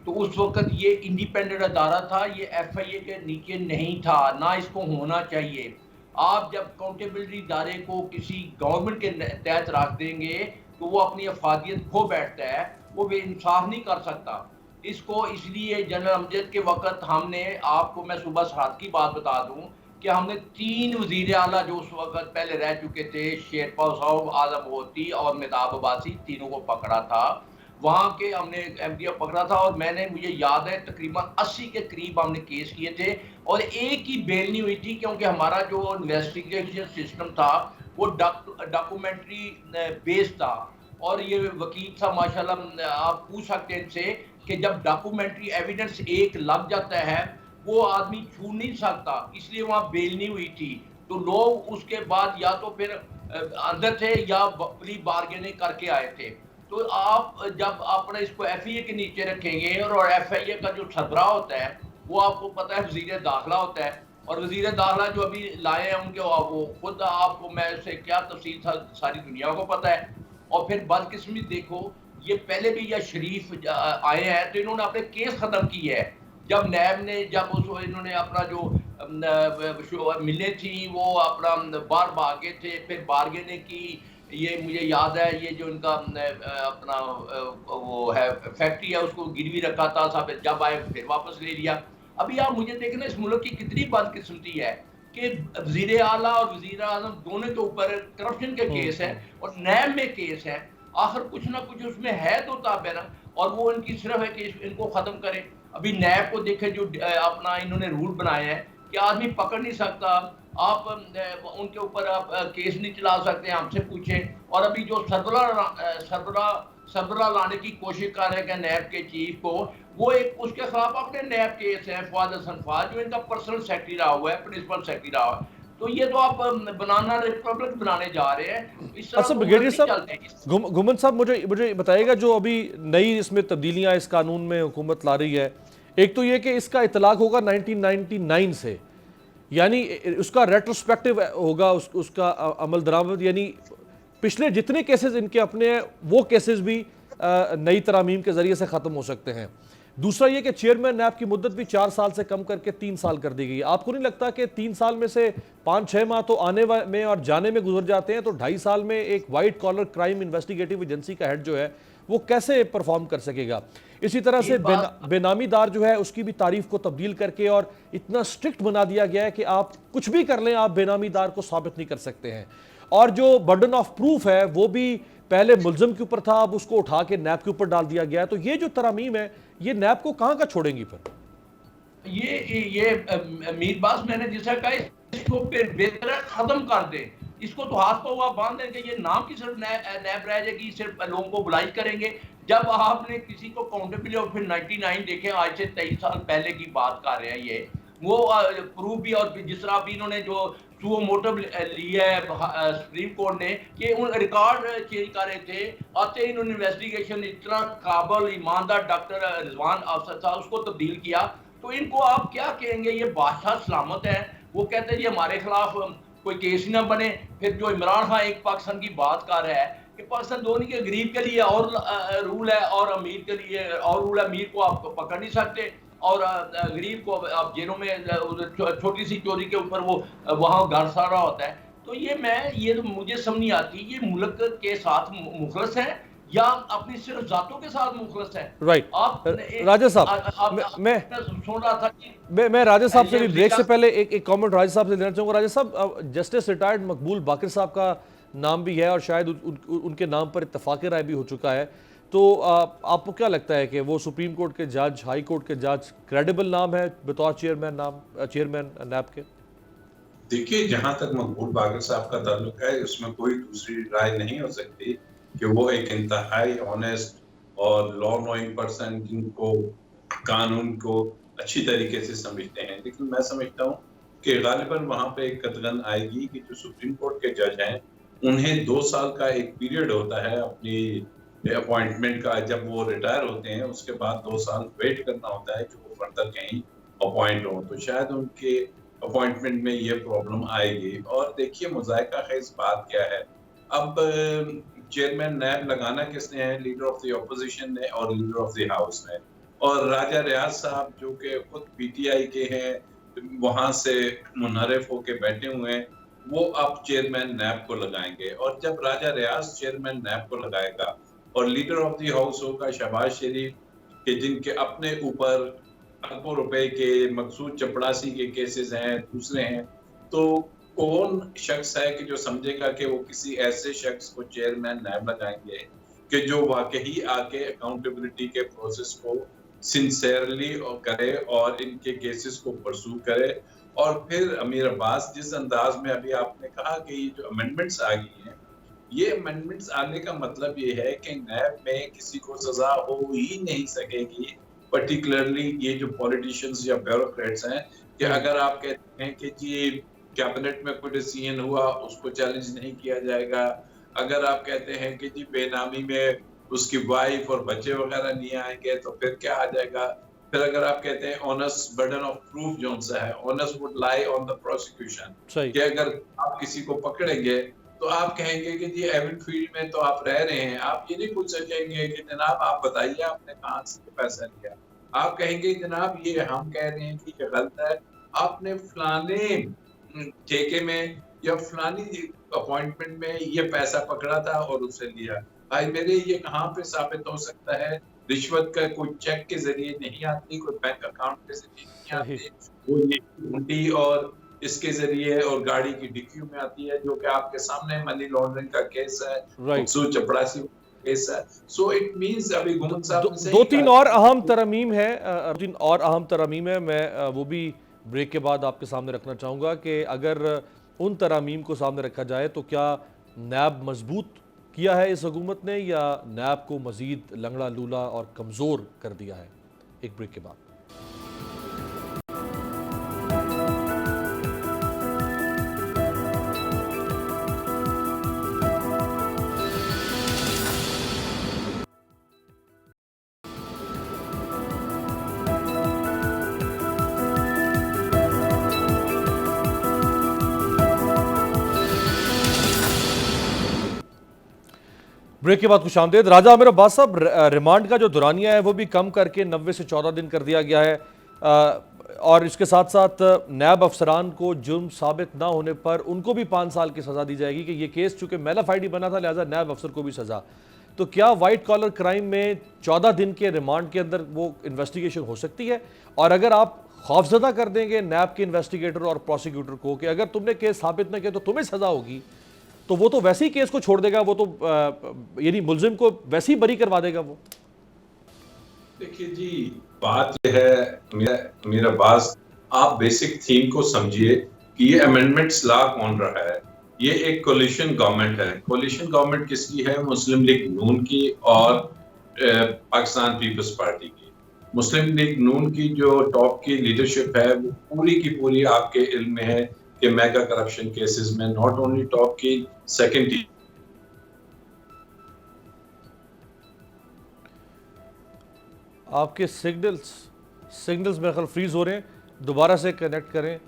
तो उस वक्त ये इंडिपेंडेंट अदारा था, ये एफआईए के नीचे नहीं था, ना इसको होना चाहिए। आप जब अकाउंटेबिलिटी इदारे को किसी गवर्नमेंट के तहत रख देंगे तो वो अपनी अफादियत खो बैठता है, वो बेइंसाफ नहीं कर सकता। इसको इसलिए जनरल अमजद के वक्त हमने, आपको मैं सुबह सरहद की बात बता दूं कि हमने 3 वजीर आला जो उस वक्त पहले रह चुके थे, शेरपाल साहब, आलम होती और मेहताब अब्बासी, तीनों को पकड़ा था। वहाँ के हमने एमडीएफ पकड़ा था और मैंने, मुझे याद है तकरीबन 80 के करीब हमने केस किए थे और एक ही बेल नहीं हुई थी, क्योंकि हमारा जो इन्वेस्टिगेशन सिस्टम था वो डॉक्यूमेंट्री बेस्ड था। और ये वकील साहब माशाल्लाह आप पूछ सकते हैं इनसे कि जब डॉक्यूमेंट्री एविडेंस एक लग जाता है वो आदमी छू नहीं सकता, इसलिए वहाँ बेल नहीं हुई थी। तो लोग उसके बाद या तो फिर अंदर थे या प्ली बार्गेनिंग करके आए थे। तो आप जब अपने इसको एफआईए के नीचे रखेंगे, और एफआईए का जो सरबराह होता है वो आपको पता है वजीर दाखिला होता है, और वजीर दाखिला जो अभी लाए हैं उनके वो खुद, आपको मैं से क्या तफसील सारी दुनिया को पता है। और फिर बदकिस्मती देखो, ये पहले भी या शरीफ आए हैं तो इन्होंने अपने केस खत्म किए है। जब नैब ने जब उसको इन्होंने अपना जो मिले थी वो अपना बार भागे थे, फिर बार्गेनिंग की। ये मुझे याद है, ये जो इनका अपना वो है फैक्ट्री है उसको गिरवी रखा था, सब जब आए फिर वापस ले लिया। अभी आप मुझे देखना इस मुल्क की कितनी बदकिस्मती है कि वजीर आला और वजीर आजम दोनों के ऊपर करप्शन के केस है और नैब में केस है। आखिर कुछ ना कुछ उसमें है तो ताब है ना, और वो इनकी सिर्फ है कि इनको खत्म करें। अभी नैब को देखे जो अपना इन्होंने रूल बनाए हैं कि आदमी पकड़ नहीं सकता, आप उनके ऊपर आप केस नहीं चला सकते, हमसे पूछें। और अभी जो सरबराह लाने की कोशिश कर रहे हैं नैब के चीफ को, वो एक उसके खिलाफ अपने नैब केस है, फवाद हसन फवाद जो इनका पर्सनल सेक्रेटरी रहा हुआ है, प्रिंसिपल सेक्रेटरी रहा हुआ है। तो ये तो आप बनाना रिपब्लिक बनाने जा रहे हैं। अच्छा ब्रिगेडियर साहब, गुमन साहब मुझे बताइएगा, जो अभी नई इसमें तब्दीलियां इस कानून में हुकूमत ला रही है, एक तो ये कि इसका इतलाक होगा 1999 से, यानी उसका रेट्रोस्पेक्टिव होगा उसका अमल दरामद, यानी पिछले जितने केसेस इनके अपने हैं वो केसेस भी नई तरामीम के ज़रिए से ख़त्म हो सकते हैं। दूसरा ये कि चेयरमैन नैब की मुद्दत भी 4 साल से कम करके 3 साल कर दी गई। आपको नहीं लगता कि 3 साल में से 5-6 माह तो आने में और जाने में गुजर जाते हैं, तो 2.5 साल में एक white collar crime investigative agency का हेड जो है वो कैसे परफॉर्म कर सकेगा? इसी तरह से बेनामीदार जो है उसकी भी तारीफ को तब्दील करके और इतना स्ट्रिक्ट बना दिया गया है कि आप कुछ भी कर लें, आप बेनामीदार को साबित नहीं कर सकते हैं। और जो बर्डन ऑफ प्रूफ है वो भी पहले मुल्जिम के ऊपर था, अब उसको उठा के नैब के ऊपर डाल दिया गया है। तो ये जो तरामीम है ये नैब को कहाँ का छोड़ेंगी फिर? یہ میر باس میں نے جیسا کہا اس کو بہتر ہے ختم کر دیں، اس کو تو ہاتھ پہ ہوا باندھ دیں کہ یہ نام کی صرف نیب رہ جائے گی، صرف لوگوں کو بلائی کریں گے. جب آپ نے کسی کو اکاؤنٹیبل اور پھر 99 دیکھیں، آج سے 23 سال پہلے کی بات کر رہے ہیں، یہ وہ پروف بھی، اور جس طرح ابھی انہوں نے جو سو موٹو لیا ہے سپریم کورٹ نے کہ ان ریکارڈ چینج کر رہے تھے، آتے انہوں نے انویسٹیگیشن اتنا قابل ایماندار ڈاکٹر رضوان افسر تھا اس کو تبدیل کیا. تو ان کو آپ کیا کہیں گے؟ یہ بادشاہ سلامت ہے، وہ کہتے ہیں جی ہمارے خلاف کوئی کیس نہ بنے. پھر جو عمران خان ایک پاکستان کی بات کر رہا ہے کہ پاکستان دونوں کے غریب کے لیے اور رول ہے اور امیر کے لیے اور رول ہے، امیر کو آپ پکڑ نہیں سکتے اور غریب کو آپ جیلوں میں چھوٹی سی چوری کے اوپر وہ وہاں گھر سارا ہوتا ہے. تو یہ مجھے سمجھ نہیں آتی، یہ ملک کے ساتھ مخلص ہے یا اپنی صرف ذاتوں کے ساتھ مخلص ہے؟ رائٹ. آپ راجہ صاحب میں سن رہا تھا کہ میں راجہ صاحب سے بھی یہ بریک سے پہلے ایک کامنٹ راجہ صاحب سے لینا چاہوں گا. راجہ صاحب، جسٹس ریٹائرڈ مقبول باقر صاحب کا نام بھی ہے اور شاید ان کے نام پر اتفاق رائے بھی ہو چکا ہے. تو آپ کو کیا لگتا ہے کہ وہ سپریم کورٹ کے جج، ہائی کورٹ کے جج کریڈیبل نام ہے بطور چیئرمین نیب کے؟ دیکھیے، جہاں تک مقبول باقر صاحب کا تعلق ہے، اس میں کوئی دوسری رائے نہیں ہو سکتی کہ وہ ایک انتہائی آنیسٹ اور لا نوئنگ پرسن جن کو قانون کو اچھی طریقے سے سمجھتے ہیں. لیکن میں سمجھتا ہوں کہ غالباً وہاں پہ ایک قطغن آئے گی کہ جو سپریم کورٹ کے جج ہیں انہیں 2 سال کا ایک پیریڈ ہوتا ہے اپنی اپوائنٹمنٹ کا. جب وہ ریٹائر ہوتے ہیں اس کے بعد 2 سال ویٹ کرنا ہوتا ہے کہ وہ فردر کہیں اپوائنٹ ہوں. تو شاید ان کے اپوائنٹمنٹ میں یہ پرابلم آئے گی. اور دیکھیے مذائقہ خیز بات کیا ہے، اب چیئرمین نیب لگانا کس نے ہے؟ لیڈر آف دی اپوزیشن نے اور لیڈر آف دی ہاؤس نے. اور راجہ ریاض صاحب جو کہ خود پی ٹی آئی کے ہیں، وہاں سے منحرف ہو کے بیٹھے ہوئے ہیں، وہ اب چیئرمین نیب کو لگائیں گے. اور جب راجہ ریاض چیئرمین نیب کو لگائے گا اور لیڈر آف دی ہاؤس ہوگا شہباز شریف، کہ جن کے اپنے اوپر اربوں روپے کے مقصود چپڑاسی کے کیسز ہیں، دوسرے ہیں، تو کون شخص ہے کہ جو سمجھے گا کہ وہ کسی ایسے شخص کو چیئرمین نیب لگائیں گے کہ جو واقعی آ کے اکاؤنٹیبلٹی کے پروسیس کو سنسیئرلی کرے اور ان کے کیسز کو پرسو کرے. اور پھر امیر عباس جس انداز میں ابھی آپ نے کہا کہ یہ جو امینڈمنٹس آ گئی ہیں، یہ امینڈمنٹس آنے کا مطلب یہ ہے کہ نیب میں کسی کو سزا ہو ہی نہیں سکے گی، پرٹیکولرلی یہ جو پولیٹیشنز یا بیوروکریٹس ہیں، کہ اگر آپ کہتے ہیں کہ جی کیبنٹ میں کوئی ڈیسیژن ہوا اس کو چیلنج نہیں کیا جائے گا، اگر آپ کہتے ہیں کہ جی بے نامی میں اس کی وائف اور بچے وغیرہ نہیں آئیں گے تو پھر کیا آ جائے گا. پھر اگر آپ کہتے ہیں اونس برڈن آف پروف جو سا ہے، اونس وڈ لائی آن دا پروسیکیوشن، کہ اگر آپ کسی کو پکڑیں گے تو آپ کہیں گے کہ جی ایون فیلڈ میں تو آپ رہ رہے ہیں، آپ یہ نہیں پوچھ سکیں گے کہ جناب آپ بتائیے آپ نے کہاں سے پیسہ لیا. آپ کہیں گے جناب یہ ہم کہہ رہے ہیں کہ یہ غلط ہے، آپ نے فلانے ٹھیکے میں یا فلانی اپوائنٹمنٹ میں یہ پیسہ پکڑا تھا اور اسے لیا. بھائی میرے یہ کہاں پہ ثابت ہو سکتا ہے؟ رشوت کا کوئی چیک کے ذریعے نہیں آتی، کوئی بینک اکاؤنٹ کے ذریعے نہیں آتی، وہ یہ گھنٹی اور اس کے ذریعے اور گاڑی کی ڈکیوں میں آتی ہے، جو کہ آپ کے سامنے منی لانڈرنگ کا کیس ہے، مقصود چپڑاسی کیس ہے. سو اٹ مینز ابھی گمن صاحب نے صحیح 2-3 اور اہم ترامیم ہے، 2-3 اور اہم ترامیم ہے، میں وہ بھی بریک کے بعد آپ کے سامنے رکھنا چاہوں گا کہ اگر ان ترامیم کو سامنے رکھا جائے تو کیا نیب مضبوط کیا ہے اس حکومت نے یا نیب کو مزید لنگڑا لولا اور کمزور کر دیا ہے؟ ایک بریک کے بعد. بریک کے بعد خوش آمدید. راجہ عامر عباس صاحب، ریمانڈ کا جو دورانیہ ہے وہ بھی کم کر کے 90 سے 14 دن کر دیا گیا ہے، اور اس کے ساتھ ساتھ نیب افسران کو جرم ثابت نہ ہونے پر ان کو بھی 5 سال کی سزا دی جائے گی کہ یہ کیس چونکہ میلافائڈی بنا تھا لہٰذا نیب افسر کو بھی سزا. تو کیا وائٹ کالر کرائم میں 14 دن کے ریمانڈ کے اندر وہ انویسٹیگیشن ہو سکتی ہے؟ اور اگر آپ خوفزدہ کر دیں گے نیب کے انویسٹیگیٹر اور پروسیکیوٹر کو کہ اگر تم نے کیس ثابت نہ کیا تو تمہیں سزا ہوگی، تو وہ تو ویسے ہی کیس کو چھوڑ دے گا، وہ تو یعنی ملزم کو ویسے ہی بری کروا دے گا وہ. देखिए जी, बात यह है मेरा बात, आप बेसिक थीम को समझिए कि ये अमेंडमेंट्स ला कौन रहा है। ये एक कोलिशन गवर्नमेंट है। कोलिशन गवर्नमेंट किसकी है? मुस्लिम लीग नून की और पाकिस्तान पीपल्स पार्टी की। मुस्लिम लीग नून की जो टॉप की लीडरशिप है वो पूरी की पूरी आपके इल्म में है कि मेगा करप्शन केसेस में नॉट ओनली टॉप की, सेकंड आपके सिग्नल्स मेरे ख्याल फ्रीज हो रहे हैं, दोबारा से कनेक्ट करें।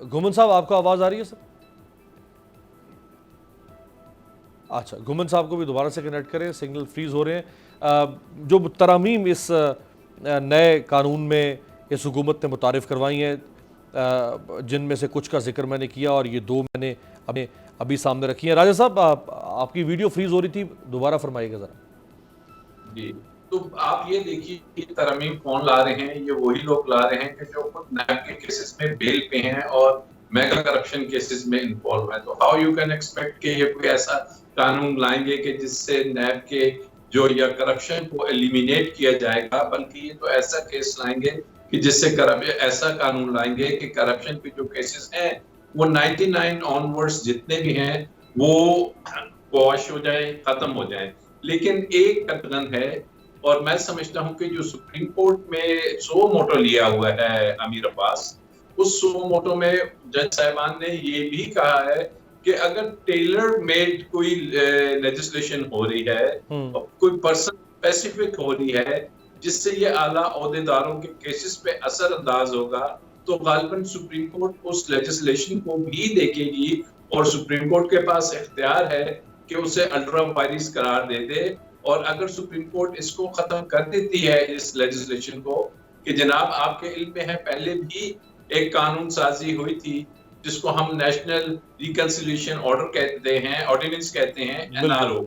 घुमन साहब, आपको आवाज़ आ रही है सर? अच्छा, घुमन साहब को भी दोबारा से कनेक्ट करें, सिग्नल फ्रीज हो रहे हैं। जो तरमीम इस नए कानून में इस हुकूमत ने मुतारिफ करवाई हैं, जिनमें से कुछ का जिक्र मैंने किया और ये दो मैंने अभी सामने रखी हैं। राजा साहब, आपकी वीडियो फ्रीज हो रही थी, दोबारा फरमाइएगा ज़रा। जी, तो आप ये देखिए कि तरमीम कौन ला रहे हैं। ये वही लोग ला रहे हैं कि जो खुद नैब के केसेस में बेल पे हैं और मेगा करप्शन केसेस में इन्वॉल्व हैं। तो हाउ यू कैन एक्सपेक्ट कि ये कोई ऐसा कानून लाएंगे कि जिससे नैब के जो या करप्शन को एलिमिनेट किया जाएगा, बल्कि ये तो ऐसा केस लाएंगे कि जिससे ऐसा कानून लाएंगे कि करप्शन के जो केसेस हैं वो 99 ऑनवर्ड्स जितने भी हैं वो वॉश हो जाए, खत्म हो जाए। लेकिन एक कंडन है, और मैं समझता हूं कि जो सुप्रीम कोर्ट में सो मोटो लिया हुआ है अमीर अब्बास, उस सो मोटो में जज साहिबान ने ये भी कहा है कि अगर टेलर मेड कोई लेजिस्लेशन हो रही है और कोई पर्सन स्पेसिफिक हो रही है जिससे ये आला ओहदेदारों के केसेस पे असर अंदाज होगा, तो गालिबन सुप्रीम कोर्ट उस लेजिस्लेशन को भी देखेगी और सुप्रीम कोर्ट के पास इख्तियार है कि उसे अल्ट्रा वायरस करार दे दे। और अगर सुप्रीम कोर्ट इसको खत्म कर देती है इस लेजिस्लेशन को, कि जनाब आपके इल्म में है पहले भी एक कानून साजी हुई थी जिसको हम नेशनल रिकंसिलिएशन ऑर्डर कहते हैं, ऑर्डिनेंस कहते हैं, एनआरओ।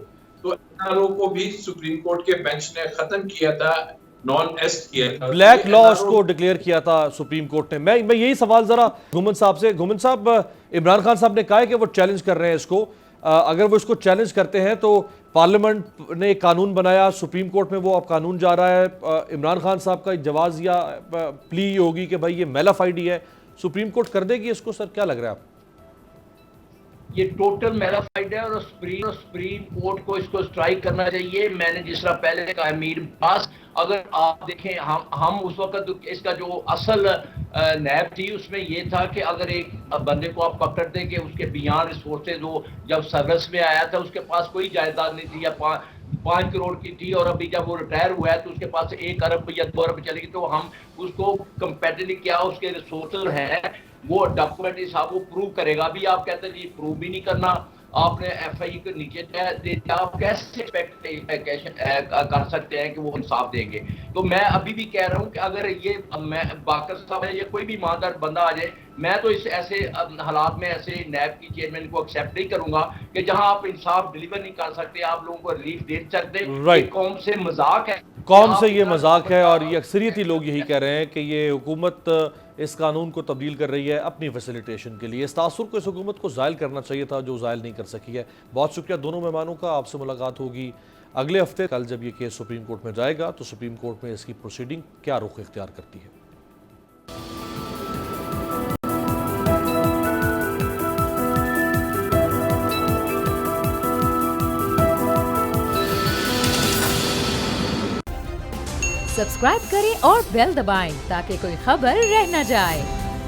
तो एनआरओ को भी सुप्रीम कोर्ट के बेंच ने खत्म किया था, नॉन एस्ट किया था, ब्लैक लॉ उसको डिक्लेयर किया था सुप्रीम कोर्ट ने। मैं यही सवाल जरा घुमन साहब से, घुमन साहब, इमरान खान साहब ने कहा है कि वो चैलेंज कर रहे हैं इसको। अगर वो इसको चैलेंज करते हैं तो पार्लियामेंट ने एक कानून बनाया, सुप्रीम कोर्ट में वो अब कानून जा रहा है, इमरान खान साहब का जवाब या प्ली होगी कि भाई ये मेलाफाइड ही है, सुप्रीम कोर्ट कर देगी इसको? सर क्या लग रहा है आपको? ये टोटल मेलाफाइड है और सुप्रीम कोर्ट को इसको स्ट्राइक करना चाहिए। मैंने जिस तरह पहले कहा मीर पास, अगर आप देखें हम उस वक्त इसका जो असल नैब थी उसमें ये था कि अगर एक बंदे को आप पकड़ दें कि उसके बियॉन्ड रिसोर्सेज, वो जब सर्विस में आया था उसके पास कोई जायदाद नहीं थी या 5 करोड़ की थी, और अभी जब वो रिटायर हुआ है तो उसके पास 1 अरब या 2 अरब चलेगी, तो हम उसको कंपेटिटिव क्या उसके रिसोर्सेज हैं वो डॉक्यूमेंट साहब वो प्रूव करेगा। अभी आप कहते हैं जी प्रूव भी नहीं करना, आपने एफआई के नीचे देते, आप कैसे एक्सपेक्ट कर सकते हैं कि वो इंसाफ देंगे? तो मैं अभी भी कह रहा हूं कि अगर ये मैं बाकर साहब है या कोई भी ईमानदार बंदा आ जाए, मैं तो इस ऐसे हालात में ऐसे नैब की चेयरमैन को एक्सेप्ट नहीं करूंगा कि जहां आप इंसाफ डिलीवर नहीं कर सकते, आप लोगों को रिलीफ दे सकते। राइट, कौम से मजाक है, कौम से ये मजाक है, और ये अक्सरियती लोग यही कह रहे हैं कि ये हुकूमत इस कानून को तब्दील कर रही है अपनी फैसिलिटेशन के लिए। इस तासुर को इस हुकूमत को ज़ायल करना चाहिए था जो ज़ायल नहीं कर सकी है। बहुत शुक्रिया दोनों मेहमानों का। आपसे मुलाकात होगी अगले हफ्ते। कल जब ये केस सुप्रीम कोर्ट में जाएगा तो सुप्रीम कोर्ट में इसकी प्रोसीडिंग क्या रुख इख्तियार करती है। सब्सक्राइब करें और बेल दबाएं ताकि कोई खबर रह न जाए।